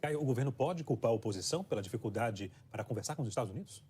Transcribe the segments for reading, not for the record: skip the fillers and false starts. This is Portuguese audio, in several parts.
Caio, o governo pode culpar a oposição pela dificuldade para conversar com os Estados Unidos?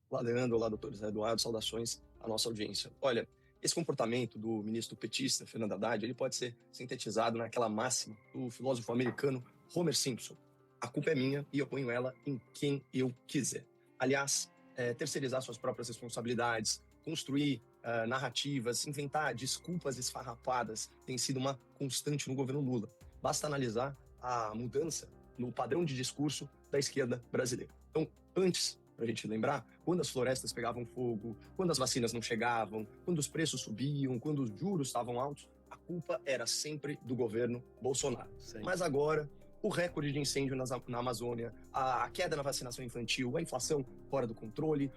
Olá, Leandro. Olá, doutor José Eduardo. Saudações à nossa audiência. Olha, esse comportamento do ministro petista, Fernando Haddad, ele pode ser sintetizado naquela máxima do filósofo americano Homer Simpson. A culpa é minha e eu ponho ela em quem eu quiser. Aliás, terceirizar suas próprias responsabilidades, construir narrativas, inventar desculpas esfarrapadas tem sido uma constante no governo Lula. Basta analisar a mudança no padrão de discurso da esquerda brasileira. Então, antes, para a gente lembrar, quando as florestas pegavam fogo, quando as vacinas não chegavam, quando os preços subiam, quando os juros estavam altos, a culpa era sempre do governo Bolsonaro. Sim. Mas agora, o recorde de incêndio na Amazônia, a queda na vacinação infantil, a inflação fora do controle,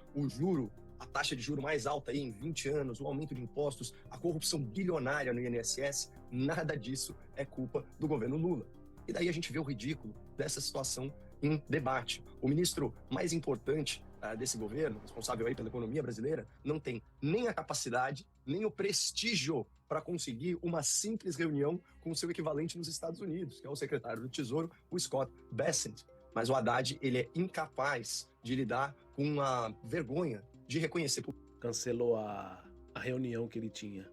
a taxa de juro mais alta aí em 20 anos, o aumento de impostos, a corrupção bilionária no INSS, nada disso é culpa do governo Lula. E daí a gente vê o ridículo dessa situação em debate. O ministro mais importante desse governo, responsável aí pela economia brasileira, não tem nem a capacidade, nem o prestígio para conseguir uma simples reunião com o seu equivalente nos Estados Unidos, que é o secretário do Tesouro, o Scott Bessent. Mas o Haddad, ele é incapaz de lidar com a vergonha de reconhecer. Cancelou a reunião que ele tinha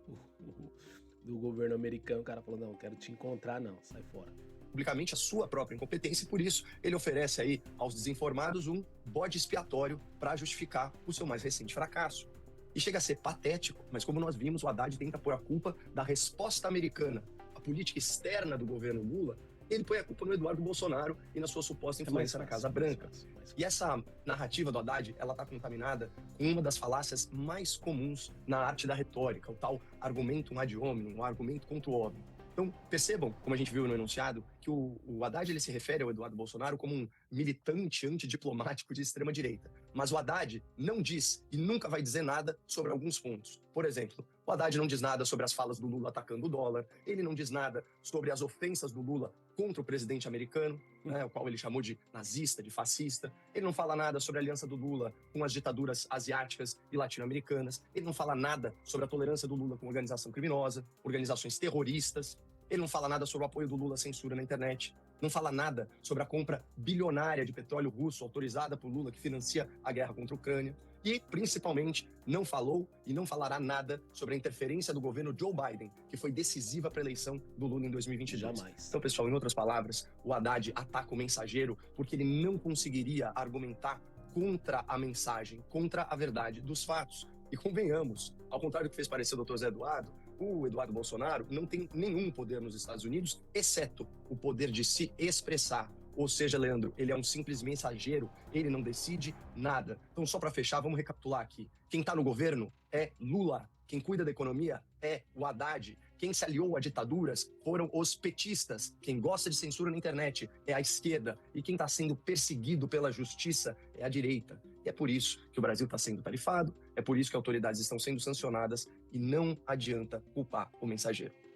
do governo americano. O cara falou, não, quero te encontrar, não, sai fora. Publicamente a sua própria incompetência e por isso ele oferece aí aos desinformados um bode expiatório para justificar o seu mais recente fracasso. E chega a ser patético, mas como nós vimos, o Haddad tenta pôr a culpa da resposta americana à política externa do governo Lula. Ele põe a culpa no Eduardo Bolsonaro e na sua suposta influência na Casa Branca. E essa narrativa do Haddad, ela está contaminada com uma das falácias mais comuns na arte da retórica, o tal argumentum ad hominem, o argumento contra o óbvio. Então, percebam, como a gente viu no enunciado, que o Haddad ele se refere ao Eduardo Bolsonaro como um militante antidiplomático de extrema-direita. Mas o Haddad não diz e nunca vai dizer nada sobre alguns pontos. Por exemplo, o Haddad não diz nada sobre as falas do Lula atacando o dólar, ele não diz nada sobre as ofensas do Lula contra o presidente americano, o qual ele chamou de nazista, de fascista. Ele não fala nada sobre a aliança do Lula com as ditaduras asiáticas e latino-americanas. Ele não fala nada sobre a tolerância do Lula com organização criminosa, organizações terroristas. Ele não fala nada sobre o apoio do Lula à censura na internet. Não fala nada sobre a compra bilionária de petróleo russo autorizada por Lula que financia a guerra contra a Ucrânia. E, principalmente, não falou e não falará nada sobre a interferência do governo Joe Biden, que foi decisiva para a eleição do Lula em 2022. Jamais. Então, pessoal, em outras palavras, o Haddad ataca o mensageiro porque ele não conseguiria argumentar contra a mensagem, contra a verdade dos fatos. E convenhamos, ao contrário do que fez parecer o Dr. Zé Eduardo, o Eduardo Bolsonaro não tem nenhum poder nos Estados Unidos, exceto o poder de se expressar. Ou seja, Leandro, ele é um simples mensageiro, ele não decide nada. Então, só para fechar, vamos recapitular aqui. Quem está no governo é Lula. Quem cuida da economia é o Haddad. Quem se aliou a ditaduras foram os petistas. Quem gosta de censura na internet é a esquerda. E quem está sendo perseguido pela justiça é a direita. E é por isso que o Brasil está sendo tarifado, é por isso que autoridades estão sendo sancionadas e não adianta culpar o mensageiro.